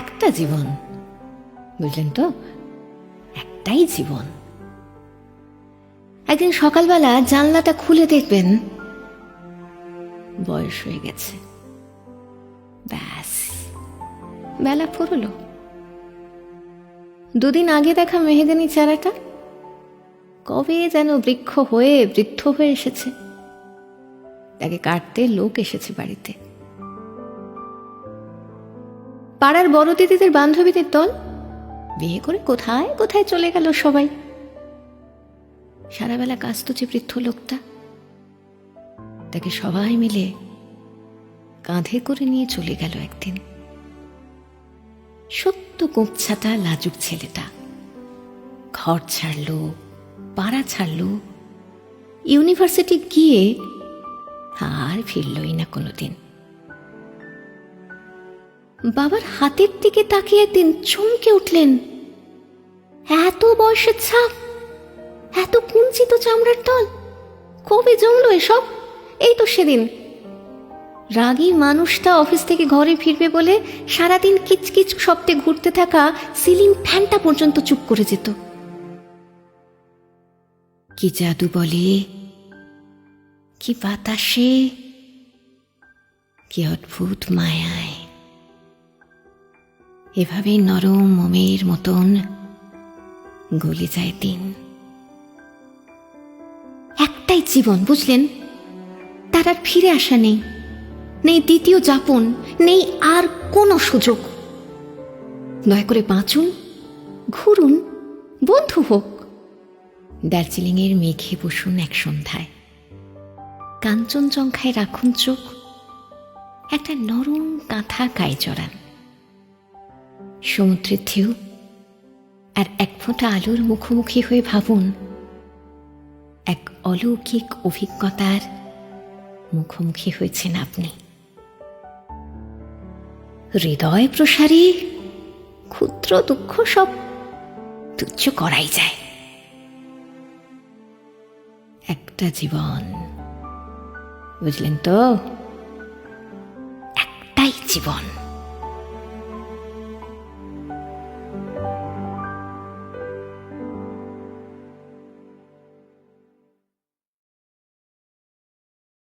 একটা জীবন, বুঝলেন তো, একটাই জীবন। একদিন সকালবেলা জানলাটা খুলে দেখবেন বয়স হয়ে গেছে, ব্যাস বেলা ফুরলো। দুদিন আগে দেখা মেহগনি চারাটা কবে যেন বৃক্ষ হয়ে বৃদ্ধ হয়ে এসেছে, তাকে কাটতে লোক এসেছে বাড়িতে। পাড়ার বড় দিদিদের বান্ধবীদের দল বিয়ে করে কোথায় কোথায় চলে গেল সবাই। সারাবেলা কাঁদত যে বৃদ্ধ লোকটা, তাকে সবাই মিলে কাঁধে করে নিয়ে চলে গেল একদিন। সত্য গোপছাটা লাজুক ছেলেটা ঘর ছাড়ল, পাড়া ছাড়ল, ইউনিভার্সিটি গিয়ে আর ফিরলই না কোনোদিন। বাবার হাতের দিকে তাকিয়ে একদিন চমকে উঠলেন, এত বয়সের ছাপ, এত কুঞ্চিত চামড়ার দল, কবে জমলো এসব? এই তো সেদিন। রাগী মানুষটা অফিস থেকে ঘরে ফিরবে বলে সারাদিন কিচকিচ শব্দে ঘুরতে থাকা সিলিং ফ্যানটা পর্যন্ত চুপ করে যেত। কি জাদু বলে, কি বাতাসে, কি অদ্ভুত মায়ায় এভাবেই নরম মোমের মতন গলে যায় দিন। একটাই জীবন, বুঝলেন, তার আর ফিরে আসা নেই, নেই দ্বিতীয় যাপন, নেই আর কোনো সুযোগ। দয়া করে বাঁচুন, ঘুরুন, বন্ধু হোক। দার্জিলিংয়ের মেঘে বসুন এক সন্ধ্যায়, কাঞ্চনজঙ্ঘায় রাখুন চোখ, একটা নরম কাঁথা গায়ে জড়ান। সমুদ্রের ঢেউ আর এক ফোঁটা আলোর মুখোমুখি হয়ে ভাবুন এক অলৌকিক অভিজ্ঞতার মুখোমুখি হয়েছেন আপনি। হৃদয় প্রসারী ক্ষুদ্র দুঃখ সব তুচ্ছ করাই যায়। একটা জীবন, বুঝলেন তো, একটাই জীবন।